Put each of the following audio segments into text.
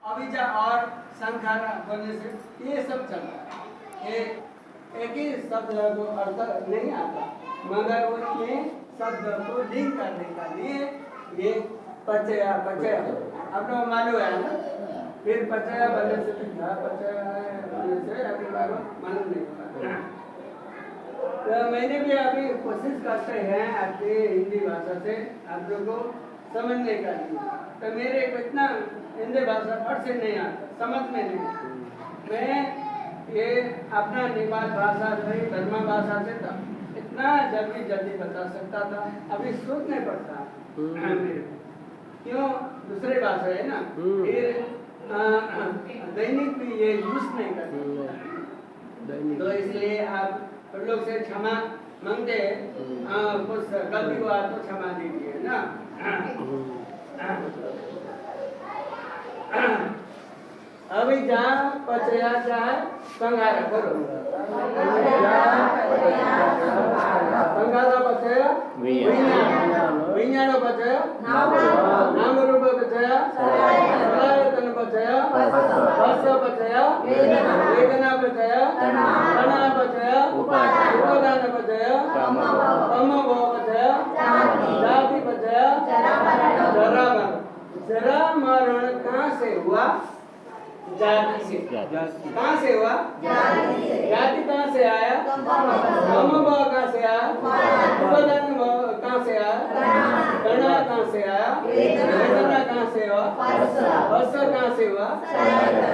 अभिजा और संखारा बोलने से ये सब चलता है। ये एक ही शब्द को अर्थ नहीं आता, मगर उसमें शब्द को लिंक करने का लिए ये पचया पचया आप लोग मालूम है ना। फिर पचया बोलने से पचया बोलने से अभी मालूम नहीं होगा। तो मैंने भी अभी कोशिश करते हैं आपकी हिंदी भाषा से आप लोग को समझने का लिए। तो मेरे को इतना हिंदी भाषा फट से नहीं आता, समझ में नहीं। मैं ये अपना नेपाल भाषा से धर्म भाषा से था इतना जल्दी बता सकता था, अभी सोचने पड़ता क्यों दूसरे भाषा है ना, फिर दैनिक भी ये यूज नहीं करते, तो इसलिए आप लोग से क्षमा मांगते हैं। कुछ गलती हुआ तो क्षमा दीजिए ना। अभी जहाँ पचया चाहे संगारा करो, संगारा पचया विज्ञान पचया नाम रूप पचया सलायतन पचया रस पचया वेदना पचया तणा पचया उपादान पचया तमोभाव पचया जाति पचया जरा मरण कहाँ से हुआ? जाति से। कहाँ से हुआ? जाति कहाँ से आया? तमोभाव कहाँ से आया? उपादान कहाँ से आया? तणा कहाँ से आया? वेदना कहाँ से हुआ? रस कहाँ से हुआ?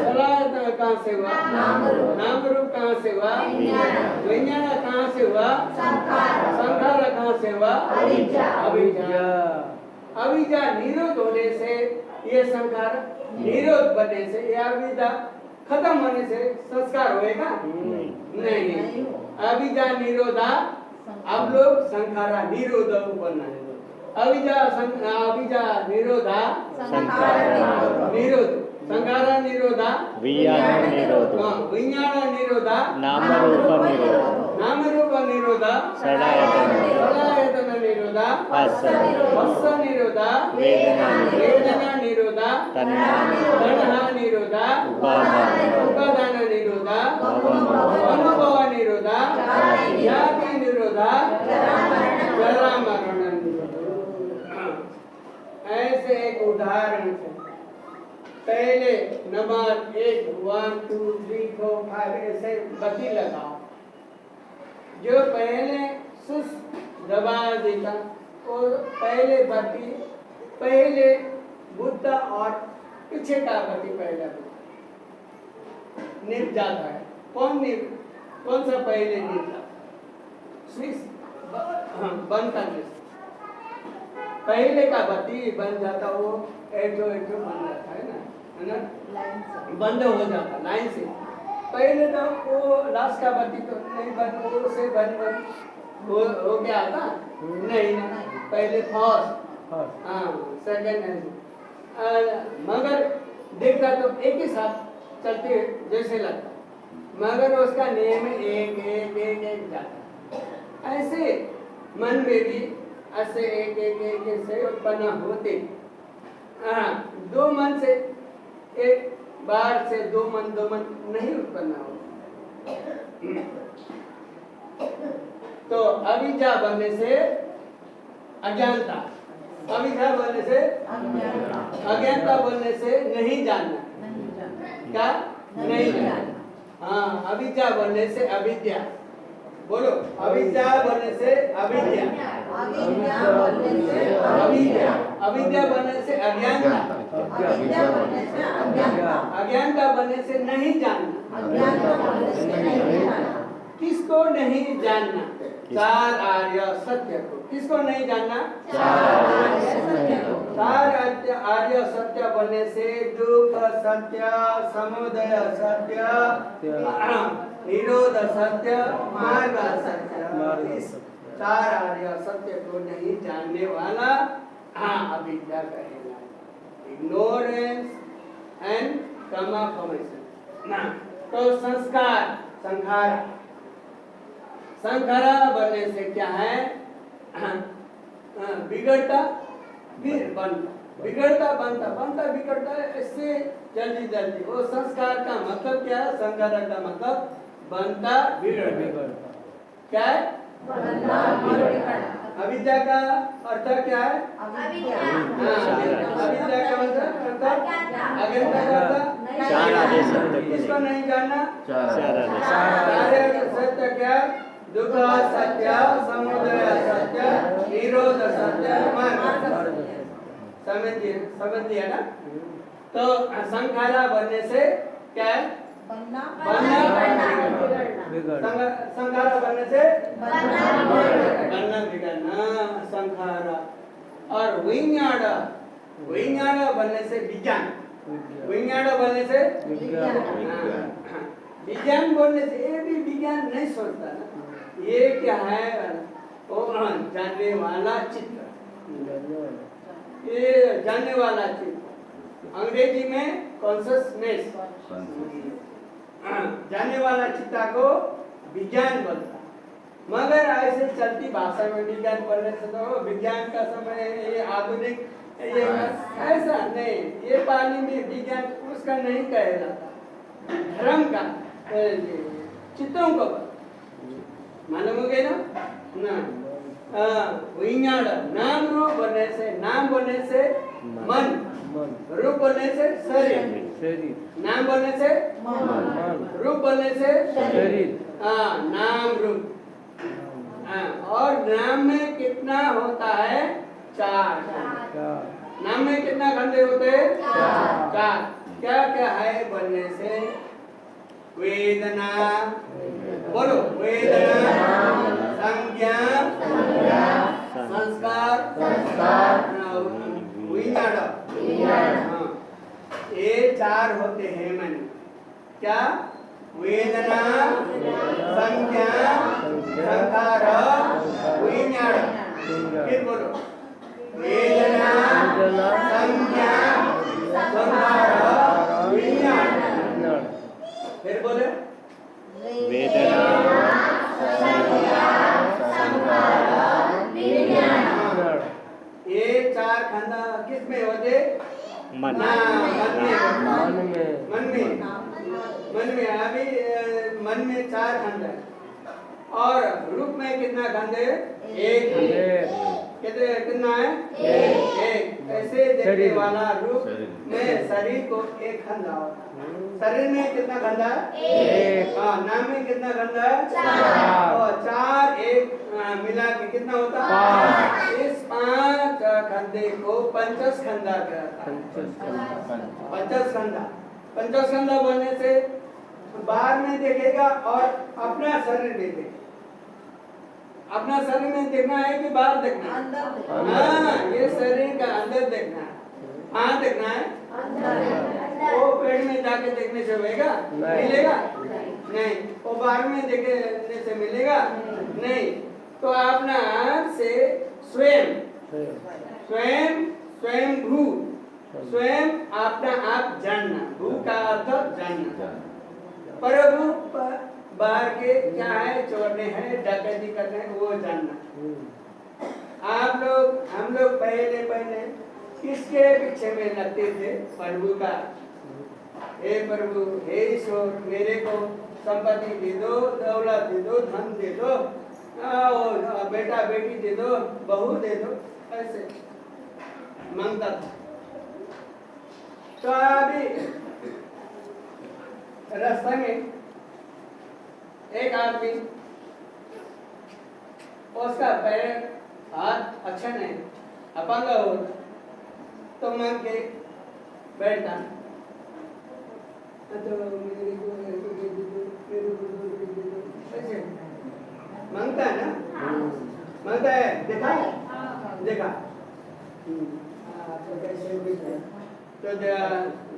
सलायतन कहाँ से हुआ? नाम रूप कहाँ से हुआ? विज्ञान कहाँ से हुआ? संखार कहाँ से हुआ? अविद्या निरोध होने से ये संखार निरोध बनने से या अविद्या खत्म होने से संस्कार होएगा? नहीं। अविद्या निरोधा आप लोग संखारा निरोध बनना है। अविद्या निरोधा निरोध संखारा निरोधा विज्ञान निरोधा नाम रूप निरोधा सलायतन निरोधा हस्स निरोधा वेदना निरोधा तणहा निरोधा उपादान निरोधा अनुभव निरोधा जाति निरोधा जरा मरण निरोधा। ऐसे एक उदाहरण से पहले नंबर 1 1 2 3 4 5 ऐसे बत्ती लगाओ। जो पहले सुस दबा देता और पहले बत्ती पहले बुद्ध और पीछे का बत्ती पहले निभ जाता है। कौन सा पहले निभता? स्विच बंद करने से पहले का बत्ती बन जाता, वो एक बन जाता है ना, बंद हो जाता लाइन से। पहले तो वो लास्ट का बत्ती तो नहीं बंद हो गया था नहीं, पहले फर्स्ट सेकंड मगर देखता तो एक ही साथ चलते जैसे लगता, मगर उसका नियम एक जाता। ऐसे मन में भी ऐसे एक से उत्पन्न होते। दो मन से एक बार से दो मन नहीं उत्पन्न हो। तो अविद्या बनने से अज्ञानता, अविद्या बनने से अज्ञानता बनने से नहीं जानना। क्या नहीं जानना? हाँ, अविद्या बनने से अविद्या, बोलो अविद्या बनने से अविद्या, अविद्या बनने से अज्ञानता, अज्ञानता बनने से नहीं जानना। किसको नहीं जानना? चार आर्य सत्य को। किसको नहीं जानना? चार आर्य सत्य बनने से दुख सत्य, समुदय सत्य, निरोध सत्य, मार्ग सत्य, चार आर्य सत्य को नहीं जानने वाला अविद्या कहेगा। Ignorance and Karma formation. तो संखारा बनने से क्या है? बिगड़ता फिर बनता, बिगड़ता बनता बिगड़ता, ऐसे जल्दी जल्दी। वो संस्कार का मतलब क्या है? संस्कार का मतलब बनता बिगड़ता। क्या है? अविद्या का अर्थ क्या है? अविद्या का मतलब अज्ञानता का अर्थ चार आदेश सत्य को किसको नहीं जानना? चार आदेश। चार आदेश सत्य क्या? दुख सत्य, समुदय सत्य, निरोध सत्य, मार्ग समझ दिया ना? तो संखारा बनने से क्या है? बनना संखारा बनने से बनना बिगड़ना संखारा। और विज्ञान बनने से विज्ञान बनने से विज्ञान बोलने से ये भी विज्ञान नहीं सोचता ना। ये क्या है? वो जानने वाला चित्त, ये जानने वाला चित्त, अंग्रेजी में कॉन्शसनेस, जानने वाला चित्ता को विज्ञान बोलता। मगर ऐसे चलती भाषा में विज्ञान बोलने से तो विज्ञान का समय ये आधुनिक ये ऐसा नहीं, ये पानी में विज्ञान उसका नहीं कहा जाता, धर्म का चित्तों को मालूम हो गए ना? विज्ञान नाम रूप बनने से मन, रूप बनने से शरीर, नाम बनने से रूप बनने से शरीर, नाम रूप। और नाम में कितना होता है? चार। नाम में कितना खंडे होते हैं? चार। क्या क्या है बनने से? वेदना, बोलो, वेदना, संज्ञा, संस्कार, विज्ञान। ये चार होते हैं मन। क्या? वेदना, संज्ञा, संस्कार, विज्ञान। फिर बोलो, वेदना, संज्ञा, संस्कार, विज्ञान। फिर बोले, वेदना, संज्ञा, संस्कार, विज्ञान। ये चार खंडा किस में होते? मन में। अभी मन में चार खंड है। और रूप में कितना खंड है? एक। कितना है? एक। ऐसे देखने वाला रूप में शरीर को एक खंडा होता है। शरीर में कितना खंडा है? एक। नाम में कितना खंडा है? चार। और चार एक मिला के कितना होता है? पांच। इस पांच खंडे को पंचस्कंधा कहता है। पंचस्कंधा बोलने से बाहर में देखेगा और अपना शरीर में देखेगा। अपना शरीर में देखना है कि बाहर देखना है? ये शरीर का अंदर देखना है। कहाँ देखना है? वो पेट में जाके देखने से होगा? मिलेगा? नहीं। वो बाहर में देखने से मिलेगा? नहीं। तो अपना आप से स्वयं भू, स्वयं अपना आप जानना। भू का अर्थ जानना। परभू बाहर के क्या है? चोरने हैं, डकैती करने हैं, वो जानना। हम लोग पहले किसके पीछे में लगते थे? प्रभु का। हे प्रभु, हे ईश्वर, मेरे को संपत्ति दे दो, दौलत दे दो, धन दे दो, बेटा बेटी दे दो, बहू दे दो, ऐसे मांगता था। तो अभी रास्ते में एक आदमी, उसका पैर हाथ अच्छा नहीं, अपंग हो, तो मांग के बैठता। तो ऐसे मांगता है ना? मांगता है। देखा तो कैसे तो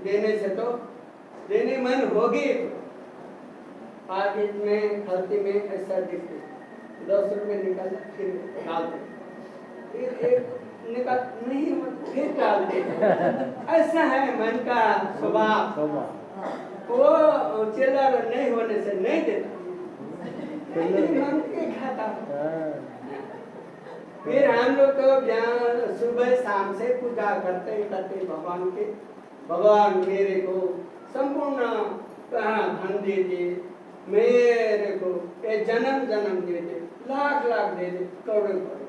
देने से तो देने मन होगी। पाकिट में खलती में ऐसा दिखते 10 रुपए निकाल फिर डालते, फिर एक निकाल नहीं फिर डालते। ऐसा है मन का स्वभाव। वो चिल्लर नहीं होने से नहीं देता, मन के खाता। फिर हम लोग तो सुबह शाम से पूजा करते भगवान के, भगवान मेरे को संपूर्ण धन दे दे, मेरे को ये जन्म जन्म दे दे, लाख लाख दे दे, करोड़ करोड़ दे दे।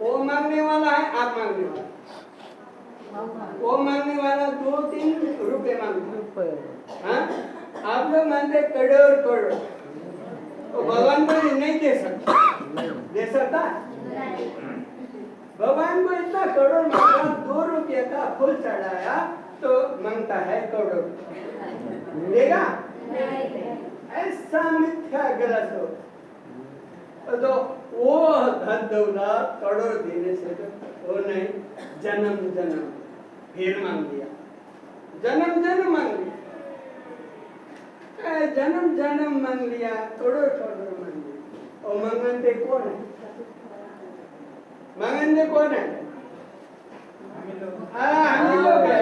वो मांगने वाला है, आप मांगने वाला। वो मांगने वाला 2-3 रुपए मांगता है, हाँ? आप लोग मानते करोड़ करोड़, तो भगवान को नहीं दे सकता, दे सकता है? भगवान को इतना करोड़ मांगा, 2 रुपये का फूल चढ़ाया तो मांगता है करोड़, देगा? ऐसा मिथ्या गलत हो तो वो धन दौलत करोड़ देने से तो वो नहीं, जन्म जन्म फिर मांग लिया, जन्म जन्म मांग लिया, जन्म जन्म मांग लिया, करोड़ करोड़ मांग लिया। और मांगते कौन है? मांगते कौन है? हम ही लोग है।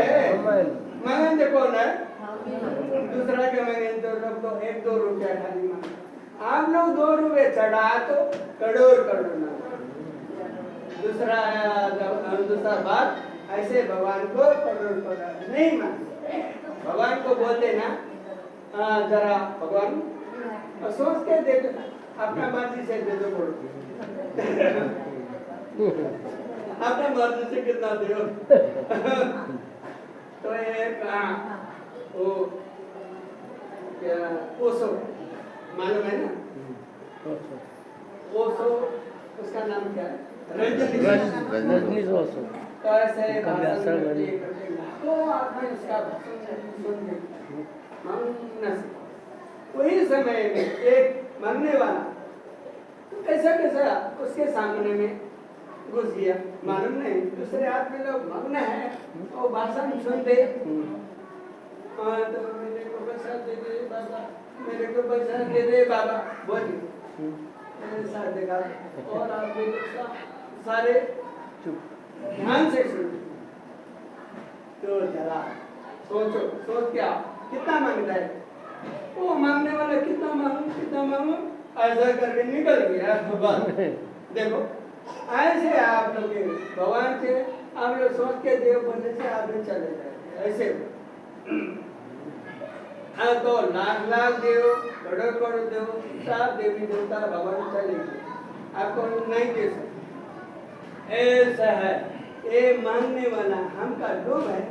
मांगते कौन है? दूसरा के मांगे तो लोग तो 1-2 रुपया खाली मांगे, आप लोग 2 रुपये चढ़ा तो करोड़ करोड़ मांगे। दूसरा बात, ऐसे भगवान को करोड़ करोड़ नहीं मांगे। भगवान को बोलते ना, जरा भगवान सोच के दे दो, अपना मर्जी से दे दो, बोलो अपना मर्जी से कितना दो। तो एक वो क्या ओशो मालूम है ना? ओशो, उसका नाम क्या है? रजनीश ओशो। तो ऐसे तो आपने उसका वही समय में एक मरने वाला कैसा कैसा उसके सामने में घुस गया, मालूम नहीं, दूसरे आदमी लोग मग्न है तो भाषण सुनते, तो मेरे को पैसा दे दे बाबा, मेरे को पैसा दे दे बाबा, बोलिए ऐसा देखा। और आप सारे ध्यान से सुनो, तो जरा सोचो, सोच क्या कितना मांगता है वो, मांगने वाला कितना मांगू ऐसा करके निकल गया भगवान। देखो ऐसे आप लोग भगवान से आप लोग सोच के देव बनने से आप लोग चले जाते ऐसे। तो लाख लाख देव, करोड़ करोड़ देव, सब देवी देवता भगवान चले गए, आपको नहीं दे सकते। ऐसा है ये मांगने वाला हमका लोभ है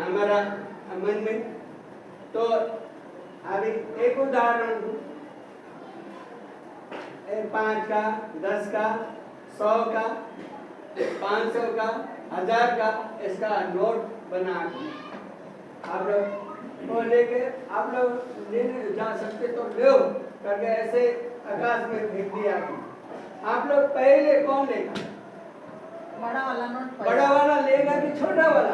हमारा मन में। तो अभी एक उदाहरण दूं, 5 का, 10 का, 100 का, 500 का, 1000 का इसका नोट बना आप लोग वो लेके आप लोग लेने जा सकते तो लो करके ऐसे आकाश में फेंक दिया। आप लोग पहले कौन लेगा? बड़ा वाला नोट, बड़ा वाला लेगा कि छोटा वाला?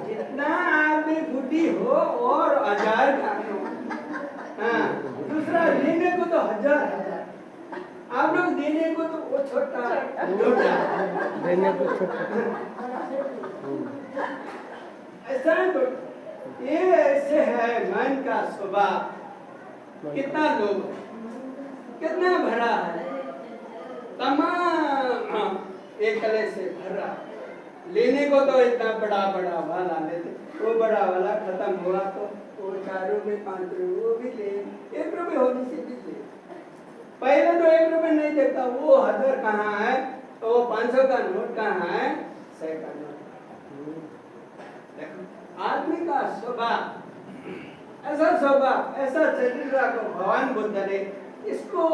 जितना आदमी बुद्धि हो और 1000 का नोट, हाँ, दूसरा लेने को तो 1000, आप लोग देने को तो वो छोटा देने को छोटा। ऐसा तो ये ऐसे है मन का स्वभाव, कितना लोग कितना भरा है, तमाम एक कले से भरा। लेने को तो इतना बड़ा बड़ा वाला लेते, वो बड़ा वाला खत्म हुआ तो वो 4 रुपये 5 रुपये वो भी ले, 1 रुपये होने से भी ले। पहले तो 1 रुपये नहीं देता, वो 1000 कहाँ है, तो वो 500 का नोट कहाँ है, 100 का नोट। देखो आदमी का स्वभाव, ऐसा स्वभाव, ऐसा चरित्र को भगवान बुद्ध ने इसको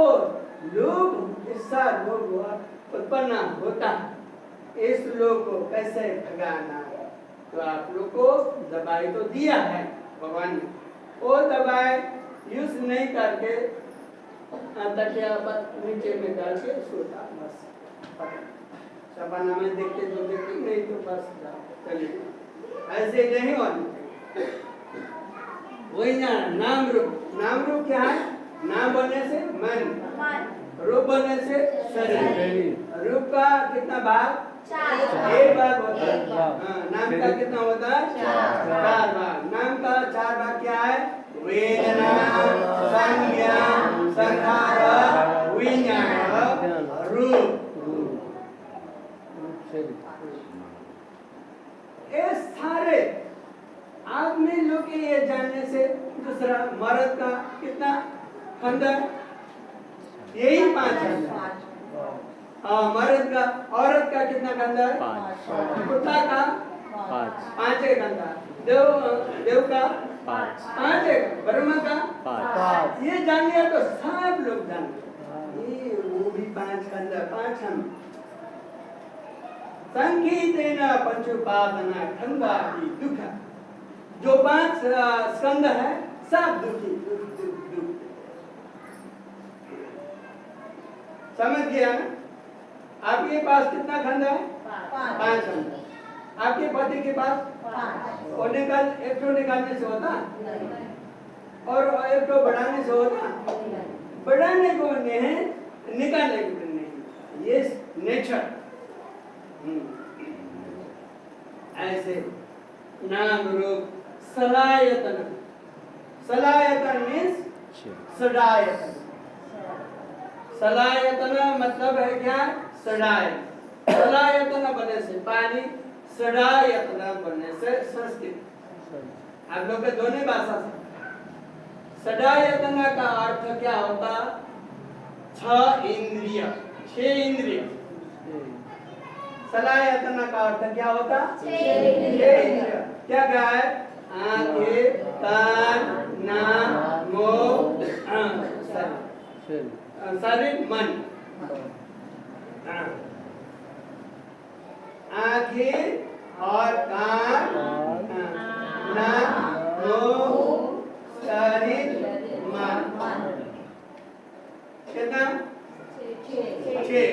लोभ, इसका लोभ उत्पन्न होता है। इस लोग को कैसे भगाना है? तो आप लोग को दवाई तो दिया है भगवान ने, वो दवाई यूज नहीं करके तकिया पर नीचे में डाल के सोता, बस सपना में देखते तो देखते, नहीं तो बस चलिए, ऐसे नहीं होना चाहिए। वही ना नाम रूप क्या है? नाम बनने से मन, रूप बनने से शरीर। रूप का कितना भाग? 1 भाग होता है। नाम का कितना होता है? 4 भाग। नाम का 4 भाग क्या है? वेदना, संज्ञा, संखार, विज्ञान, रूप। ये सारे आदमी लोग के ये जानने से दूसरा मर्द का कितना कंधा है? यही 5 है। मर्द का औरत का कितना कंधा है? 5 कुत्ता का 5 है कंधा। देव का 5 है। ब्रह्मा का 5 ये जान लिया तो सब लोग जान लिया। ये वो भी 5 कंधा 5 हम संगीतेन पंचुपादना खंडा की दुख। जो 5 स्कंद है सब दुखी दुख। समझ गया ना? आपके पास कितना खंड है? 5 खंड। आपके पति के पास और एक तो निकालने से होता और एक तो बढ़ाने से होता। बढ़ाने को नहीं, निकालने को नहीं। ये नेचर। ऐसे नाम रूप सलायतन। सलायतन मीन्स सडायतन। सलायतन मतलब है क्या? सडाय। सलायतन बनने से पानी, सडायतन बनने से संस्कृत। आप लोग के दोनों भाषा से सडायतन का अर्थ क्या होता? 6 इंद्रिय। 6 इंद्रिय। सलायतन का अर्थ क्या होता? 6 इंद्रिय। क्या क्या है? आंखें, कान, नाक, मुंह, शरीर, मन। आंखें और कान, नाक, मुंह, शरीर, मन। कितना? 6।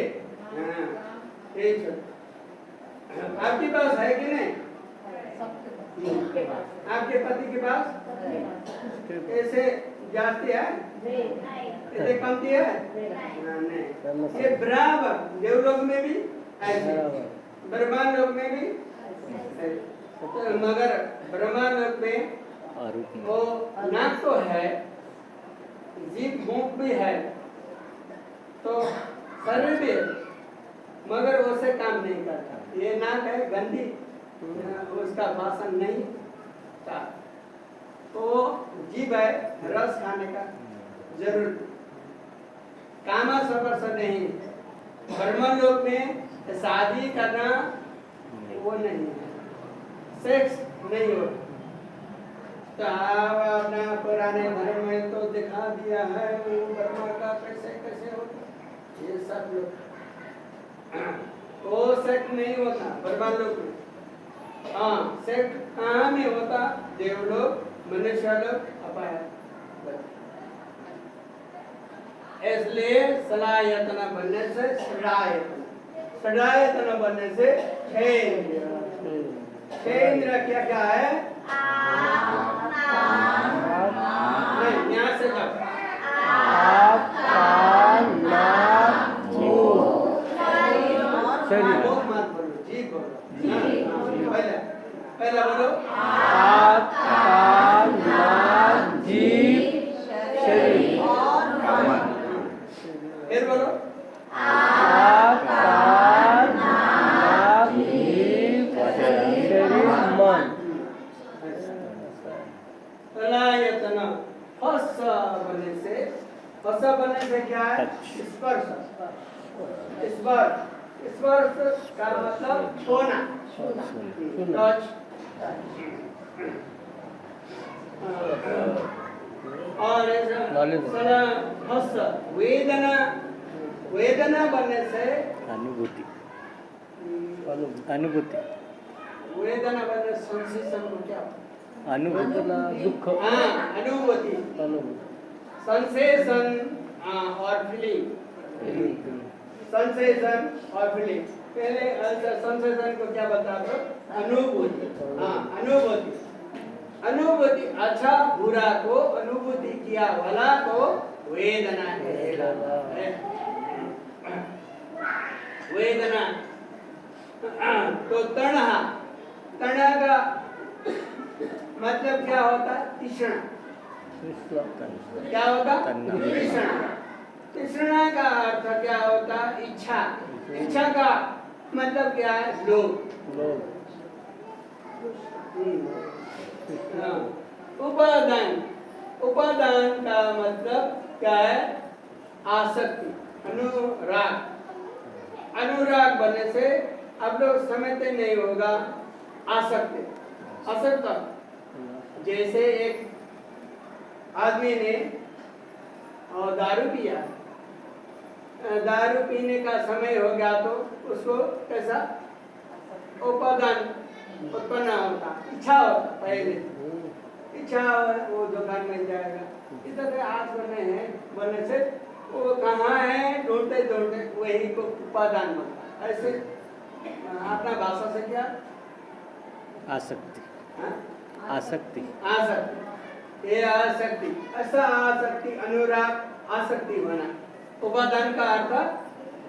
आपके पास है कि नहीं? आपके पति के पास ऐसे जाती है? ऐसे कमती है? नहीं। ये बराबर देवलोक में भी ऐसे, ब्रह्मांड लोक में भी ऐसे। तो मगर ब्रह्मांड लोक में वो नाक तो है, जीभ मुख भी है, तो शरीर भी है, मगर उसे काम नहीं करता। ये नाक है गंदी, उसका भाषण नहीं था। तो जीभ है रस खाने का जरूर, कामा सफर से नहीं। ब्रह्म लोक में शादी करना वो नहीं है, सेक्स नहीं हो। तो अपना पुराने धर्म में तो दिखा दिया है वो ब्रह्मा का कैसे कैसे होता, ये सब लोग तो सेक्स नहीं होता ब्रह्मा लोक में। हाँ, सेक्स कहाँ में होता? देवलोक, मनुष्य लोक, अपाय। इसलिए सलायतन बनने से सडायतन, सडायतन बनने से 6 इंद्रिय। 6 इंद्रिय क्या क्या है? नहीं, यहाँ से जब आँख, कान, नाक, मुंह, शरीर। बहुत मत बोलो, जी बोलो। पहला बोलो। आँख, कान, नाक, जीभ, शरीर। फिर बोलो। आँख, कान, नाक, जीभ, शरीर, मन। सलायतन फस बनने से क्या है? स्पर्श। स्पर्श, स्पर्श का मतलब छूना, टच। और फस वेदना, वेदना बनने से अनुभूति। अनुभूति। वेदना बनने सेंसेशन को क्या? अनुभूति। दुख। हाँ, अनुभूति। सेंसेशन और फीलिंग। सेंसेशन और फीलिंग। पहले सेंसेशन को क्या बता दो? अनुभूति। हाँ, अनुभूति। अनुभूति अच्छा बुरा को अनुभूति किया वाला को वेदना कहेगा। वेदना। तो तणहा, तणहा का मतलब क्या होता है? तृष्णा। क्या होगा? तृष्णा। तृष्णा का अर्थ क्या होता? इच्छा। इच्छा का मतलब क्या है? लोभ। हाँ, उपादान। उपादान का मतलब क्या है? आसक्ति, अनुराग। अनुराग बनने से आप लोग समझते नहीं होगा। आसक्ति, आसक्त जैसे एक आदमी ने दारू पिया, दारू पीने का समय हो गया तो उसको कैसा उपादान उत्पन्न होता, इच्छा होता। पहले इच्छा वो दुकान में जाएगा, इधर आज बनने से वो कहाँ है ढूंढते ढूंढते वही को उपादान बनता। ऐसे अपना भाषा से क्या आसक्ति। हाँ? आसक्ति। आसक्ति, ये आसक्ति, ऐसा आसक्ति, अनुराग, आसक्ति बना। उपादान का अर्थ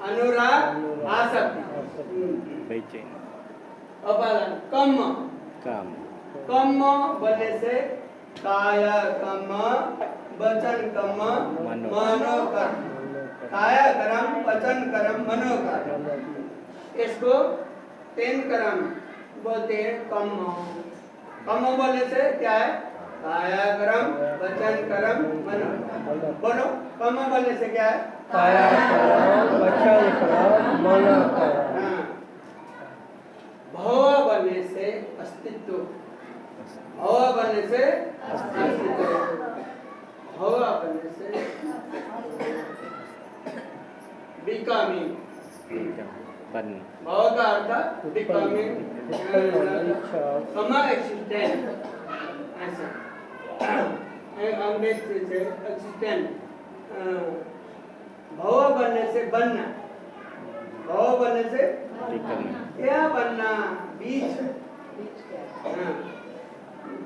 अनुराग, आसक्ति। बेचैन। उपादान कम, काम। कम बनने से काय कम, वचन कम, मनोकर्म। काय कर्म, वचन कर्म, मनोकर्म। इसको 3 कर्म बोलते हैं। कम, कम बोलने से क्या है? काय कर्म, वचन कर्म, मनोकर्म। बोलो, कम बोलने से क्या है? काया कर्म, वचन कर्म, मनोकर्म। हाँ। भव बनने से अस्तित्व, भव बनने से अस्तित्व, भव बनने से बिकमिंग। बन। भव का अर्थ बिकमिंग, समा एक्सिस्टेंट। ऐसा एक अंग्रेज से एक्सिस्टेंट। भव बनने से बनना, भव बनने से क्या बनना? बीज। हाँ।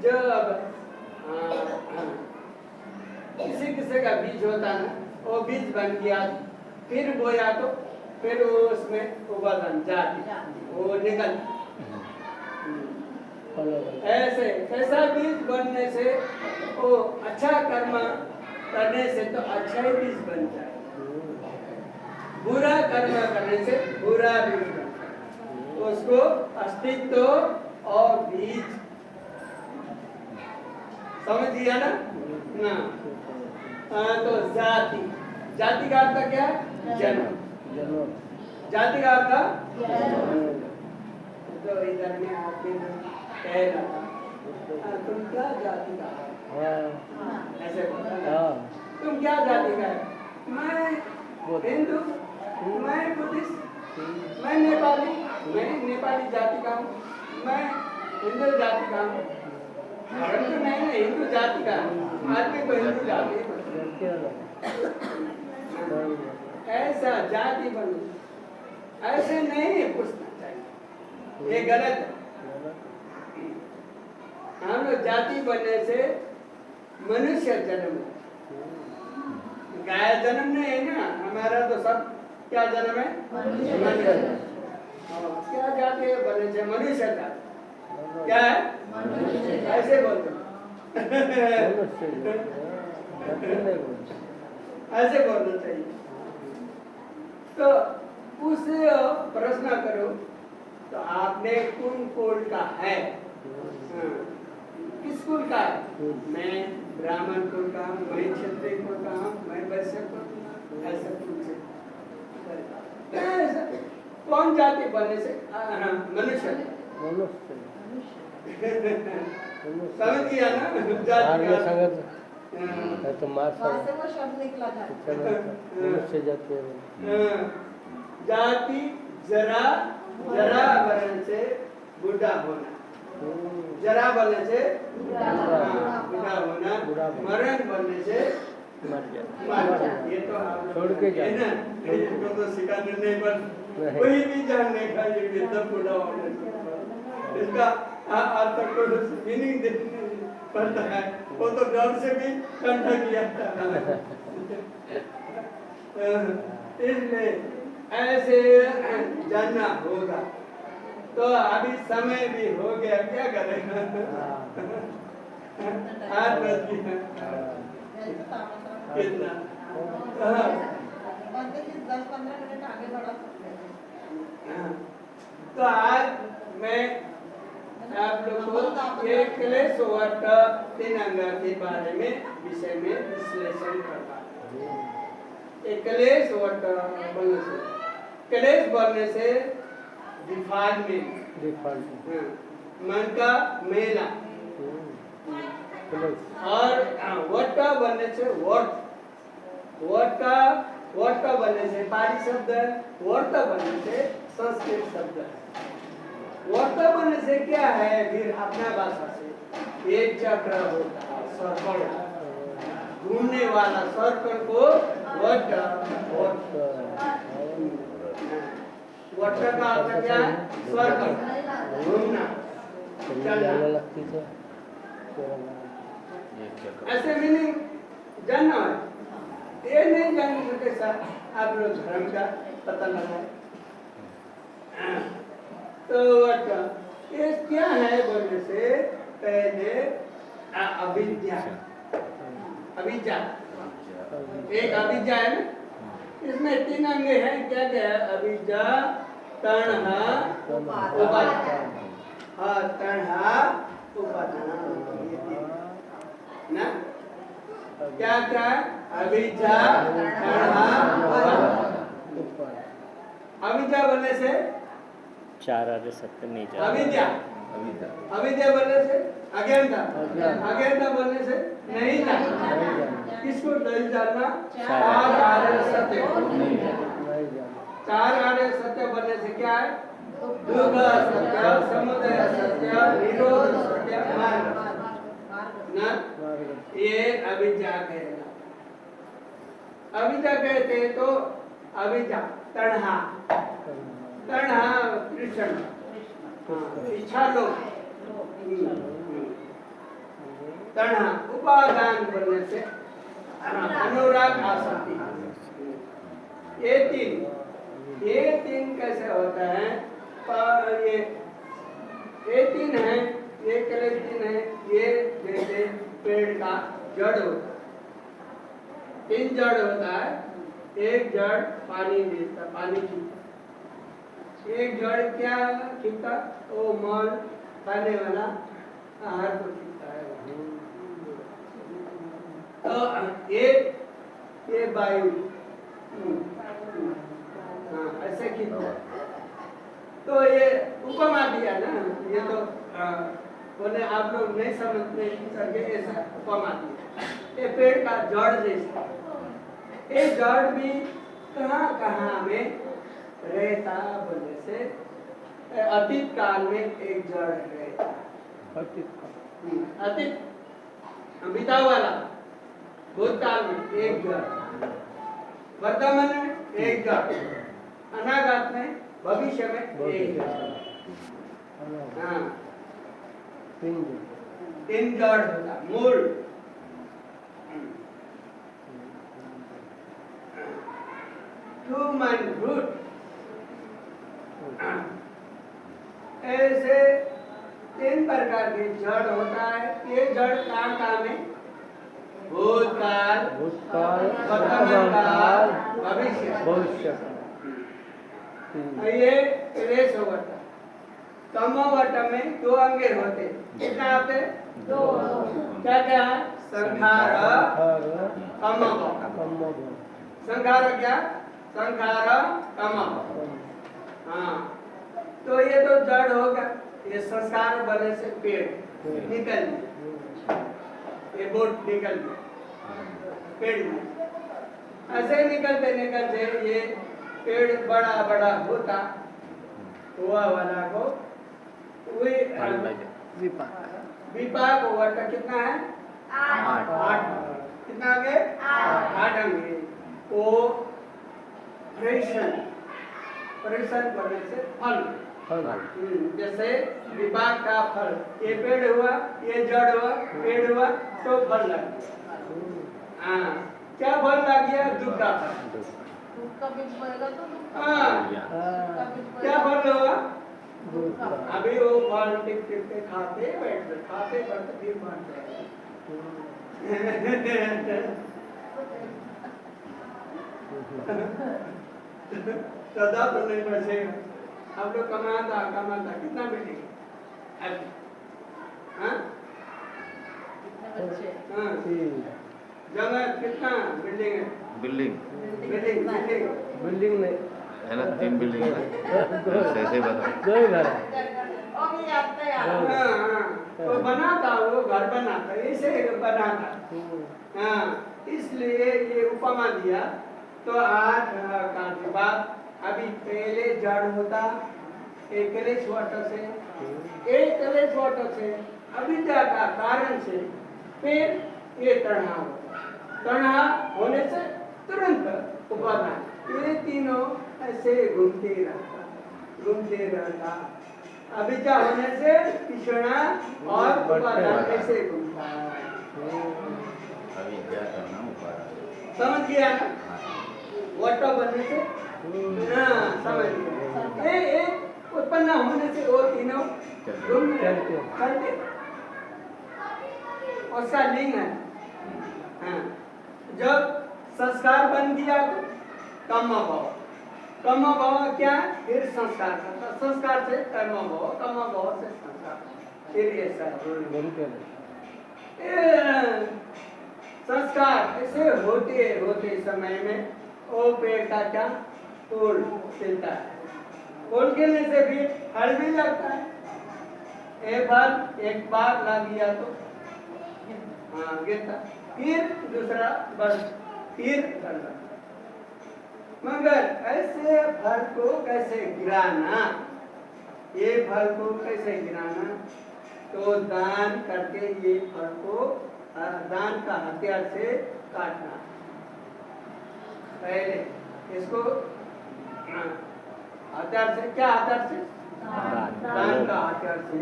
जब किसी किसी का बीज होता है ना, वो बीज बन गया, फिर बोया तो फिर वो उसमें उपादान जाति वो निकल। ऐसे ऐसा बीज बनने से वो अच्छा कर्म करने से तो अच्छा ही बीज बन जाए, बुरा कर्म करने से बुरा बीज बन जाए। उसको अस्तित्व और बीज समझ दिया ना? ना। तो जाति, जाति का अर्थ क्या है? जन्म। जाति का अर्थ तो इधर में आके कह रहा था तुम क्या जाति का है? ऐसे बोलता ना, तुम क्या जाति का है? मैं हिंदू, मैं बुद्धिस्ट, मैं नेपाली, मैं नेपाली जाति का हूँ, मैं हिंदू जाति का हूँ। परंतु मैं हिंदू जाति का आदमी को हिंदू जाति ऐसा जाति बनो, ऐसे नहीं पूछना चाहिए, ये गलत है। हम लोग जाति बनने से मनुष्य जन्म, गाय जन्म नहीं है ना हमारा, तो सब क्या जन्म है? मनुष्य। क्या जाति है बनने से? मनुष्य जाति। क्या है? ऐसे बोलते ऐसे बोलना चाहिए। तो उससे प्रश्न करो तो आपने कौन कुल का है? किस कुल का है? मैं ब्राह्मण कुल का हूँ, मैं क्षत्रिय कुल का हूँ, मैं वैश्य कुल का, ऐसा कुल से कौन जाति बनने से? मनुष्य। समझ गया ना? जाति का तो मार वहाँ से वो शब्द निकला था। मनुष्य जाति है। जाति जरा, जरा बनने से बूढ़ा होना, जरा बनने से बूढ़ा होना, मरण बनने से मर जाना। ये तो आप छोड़ के जाना, इसको तो सिखाने नहीं पर कोई भी जानने का ये कितना बूढ़ा होने से इसका आज तक को मीनिंग देखने पड़ता है, वो तो डर से भी ठंडा किया था। इसलिए ऐसे जानना होगा। तो अभी समय भी हो गया, क्या करेगा? 8 बज गया। कितना? 10-15 मिनट आगे बढ़ा सकते हैं। तो आज मैं आप लोग को ये क्लेश वट तीन अंग के बारे में विषय में विश्लेषण करता है। क्लेश वट बनने से, क्लेश बनने से डिफाल्टमेंट, मन का मेला, और वट बनने से वर्त बनने से पाली शब्द है, वर्त बनने से संस्कृत शब्द है। वर्त बनने से क्या है, फिर अपना भाषा से एक चक्र होता है, सर्कल, घूमने वाला सर्कल को वट का अर्थ क्या है, सर्कल, घूमना, चलना। ऐसे मीनिंग जानना है, ये नहीं जानने के साथ आप लोग धर्म का पता लगाए। तो ये क्या है बोलने से पहले अविद्या, अविद्या एक अविद्या है ना, इसमें तीन अंग हैं, क्या क्या है, अविद्या, तणहा, उपादान। हाँ, तणहा उपादान, ये तीन ना, क्या क्या, अविद्या, तणहा, उपादान। अविद्या बोलने से चार आर्य सत्य नहीं जाना। अविद्या बोलने से अज्ञानता, अज्ञानता बोलने से नहीं जानना। किसको नहीं जानना, चार आर्य सत्य। चार आर्य सत्य बोलने से क्या है, दुख सत्य, समुदय सत्य, निरोध सत्य, मार्ग ना, ये अविद्या कहेगा। अविद्या कहते हैं तो अविद्या, तणहा, तणहा कृष्ण, इच्छा लोग, तणहा उपादान बनने से अनुराग आसक्ति। ये तीन कैसे होता है, ये तीन है, ये कलेश तीन है, ये जैसे पेड़ का जड़ होता है, तीन जड़ होता है, एक जड़ पानी देता, पानी खींचता, एक जड़ क्या खींचता, वो मल खाने वाला आहार को खींचता है। तो ये वायु, हाँ ऐसे खींचता है। तो ये उपमा दिया ना, ये तो बोले आप लोग नहीं समझते करके ऐसा उपमा दिया, ये पेड़ का जड़ जैसा, ये जड़ भी कहाँ में रहता बोलने से अतीत काल में एक जड़ रहता, अतीत बीता वाला, भूतकाल में एक जड़, वर्तमान में एक जड़, अनागत में, भविष्य में एक जड़। हाँ, तीन जड़ होता, मूल, ह्यूमन रूट। ऐसे तीन प्रकार के जड़ होता है। ये जड़ कहाँ में, भूतकाल, वर्तमान काल, भविष्य। ये क्लेश होता, तमोवट में दो अंगे होते, कितना होते, दो, क्या क्या है, संखार, कमो, संखार क्या, संखार, कमो। हाँ, तो ये तो जड़ होगा, ये संस्कार बनने से पेड़ निकल गया, ये बोट निकल गया पेड़ में, ऐसे निकलते निकलते ये पेड़ बड़ा बड़ा होता हुआ वाला को विपाक वट कितना है, 8, कितना आगे, 8 अंगे। वो परेशान करने से फल, जैसे विपाक का फल, ये पेड़ हुआ, ये जड़ हुआ, पेड़ हुआ, तो फल लग गया। हाँ, क्या फल लग गया, दुख का फल। हाँ, क्या फल हुआ, अभी वो फल टिक टिक के खाते बैठते, खाते बैठते फिर बन जाए। सदा तो नहीं बचेगा, हम लोग कमाता कितना मिलेगा। हाँ? बच्चे हाँ। ठीक। जगह कितना बिल्डिंग है? बिल्डिंग बिल्डिंग बिल्डिंग बिल्डिंग नहीं है ना, 3 बिल्डिंग है। ऐसे ही बताओ। दो ही घर है। और ये आता है हाँ हाँ वो बनाता, वो घर बनाता, ऐसे बनाता। हाँ, इसलिए ये उपमा दिया। तो आज का बात अभी पहले जड़ होता एकलेश वाटर से अविद्या का कारण से फिर ये तणा होता, तणा होने से तुरंत उपादान, ये तीनों ऐसे घूमते रहता। अविद्या होने से कृष्णा और उपादान ऐसे घूमता है। अविद्या करना उपादान। समझ गया ना? वट बनने से हाँ समझ गया। एक उत्पन्न होने से वो तीनों चलते, उसका लिंग है। हाँ, जब संस्कार बन गया तो कर्म भाव क्या? फिर संस्कार करता, संस्कार से कर्म भाव से संस्कार, फिर ऐसा संस्कार ऐसे होते समय में वो पेड़ का क्या फूल खिलता है, फूल खिलने से फिर फल भी लगता है। एक बार लग गया तो हाँ गिरता, फिर दूसरा वर्ष फिर बढ़ता। मगर ऐसे फल को कैसे गिराना, ये फल को कैसे गिराना? तो दान करके ये फल को दान का हथियार से काटना। पहले इसको हथियार से, क्या हथियार से? दान का हथियार से।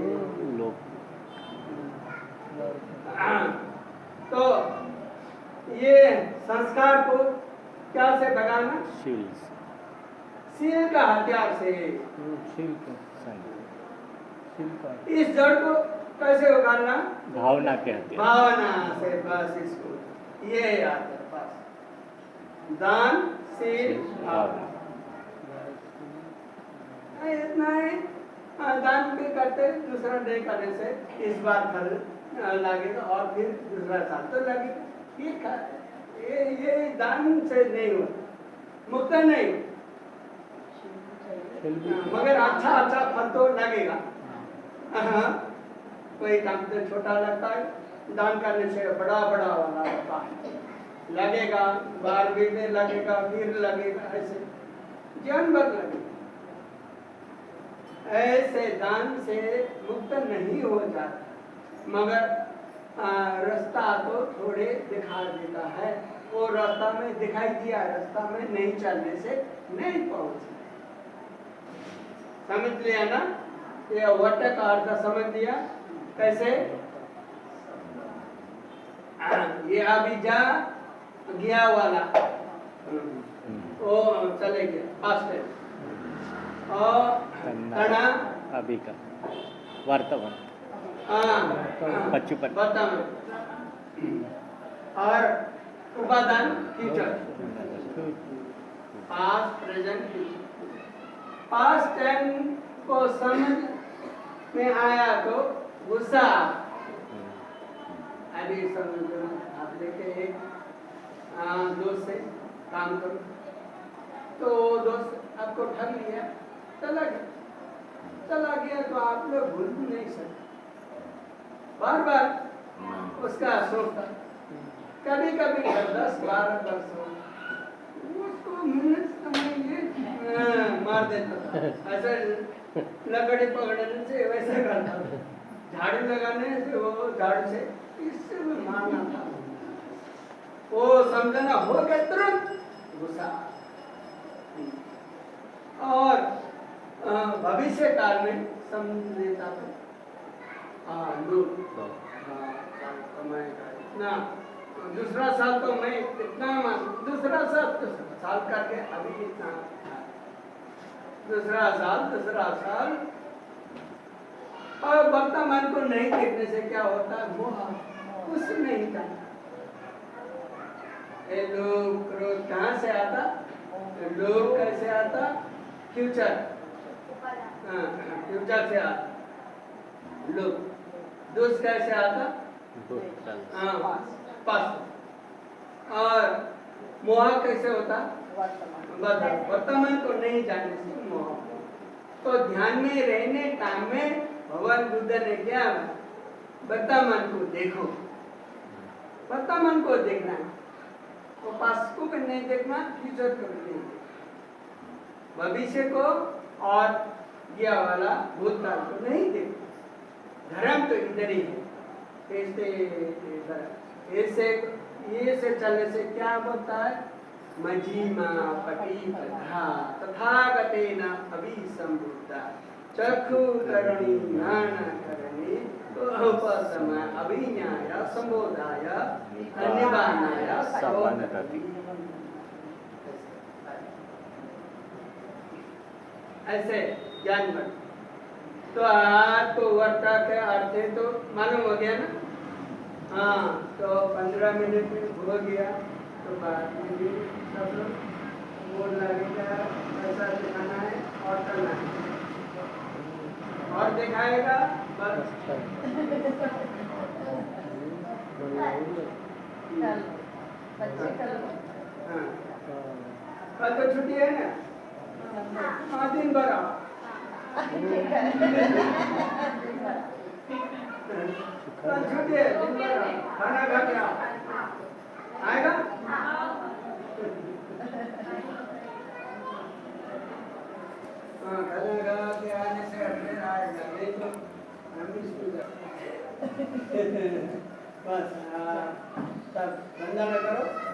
लोग तो ये संस्कार को क्या से भगाना? सील का हथियार से। इस जड़ को कैसे उगाड़ना? भावना के हथियार। भावना से, बस इसको ये याद है बस। दान सील भावना, इतना ही। दान भी करते, दूसरा नहीं करने से इस बार फल लगेगा और फिर दूसरा साल तो लगेगा। ठीक है, ये दान से नहीं हो, मुक्त नहीं, मगर अच्छा फल तो लगेगा। कोई काम तो छोटा लगता है, दान करने से बड़ा वाला होता है, लगेगा, बार भी लगेगा, फिर लगेगा, ऐसे जीवन भर लगेगा। ऐसे दान से मुक्त नहीं हो जाता, मगर रास्ता तो थोड़े दिखा देता है। वो रास्ता में दिखाई दिया, रास्ता में नहीं चलने से नहीं पहुंचे। समझ लिया ना? ये वट का अर्थ समझ लिया कैसे? ये अभी जा गया वाला वो चले गया फास्ट है, और तणा अभी का वर्तमान बचपन वर्तमान, और उपादान future, past present future. Past time को समझ में आया तो गुस्सा, अभी समझ आप लेके एक दोस्त से काम करो, तो दोस्त आपको ठग लिया, चला गया तो आप लोग भूल नहीं सकते, बार बार उसका सोचता, कभी 10-12 वर्ष उसको मिनट समय मार देता, ऐसा लकड़ी पकड़ने से वैसे करता, झाड़ू लगाने से वो झाड़ू से इससे भी मारना था, वो समझना हो गया तुरंत गुस्सा। और भविष्य काल में समझ लेता था, लोग कमाएगा इतना, दूसरा साल तो मैं इतना दूसरा साल करके अभी इतना, दूसरा साल, और वर्तमान को नहीं देखने से क्या होता है? मोह, कुछ नहीं था। ये लोग क्रोध कहाँ से आता? लोग कैसे आता? फ्यूचर से आता लोग, दुष्ट कैसे आता? हाँ, पास। और मोह कैसे होता? वर्तमान को नहीं जानने से मोह। तो ध्यान में रहने टाइम में भगवान बुद्ध ने क्या वर्तमान को देखो, वर्तमान को देखना है, तो पास्ट को भी नहीं देखना, फ्यूचर को भी नहीं देखना, भविष्य को और गया वाला भूतकाल को नहीं देखना। धर्म तो इधर ही है। ऐसे ये से चलने से क्या होता है? मझीमा पटी पधा तथागतेन अभिसंबुद्धा चक्षुकरणी ज्ञानकरणी उपसमय अभिज्ञाय संबोधाय अन्यबाणाय सवनति। ऐसे ज्ञान बन। तो आपको वर्ता के अर्थ है तो मालूम हो गया ना? हाँ, तो 15 मिनट में हो गया तो बाद में भी सब लोग बोल लगेगा ऐसा दिखाना है और करना है और दिखाएगा बस। हाँ, कल तो छुट्टी है ना? हाँ, दिन भर आओ। कल छुट्टी है, दिन भर आओ, खाना खा के आओ। आएगा? हाँ, खाना खा के आने से फिर आएगा, नहीं तो हम भी स्कूल जाते हैं। बस, सब धंधा में करो।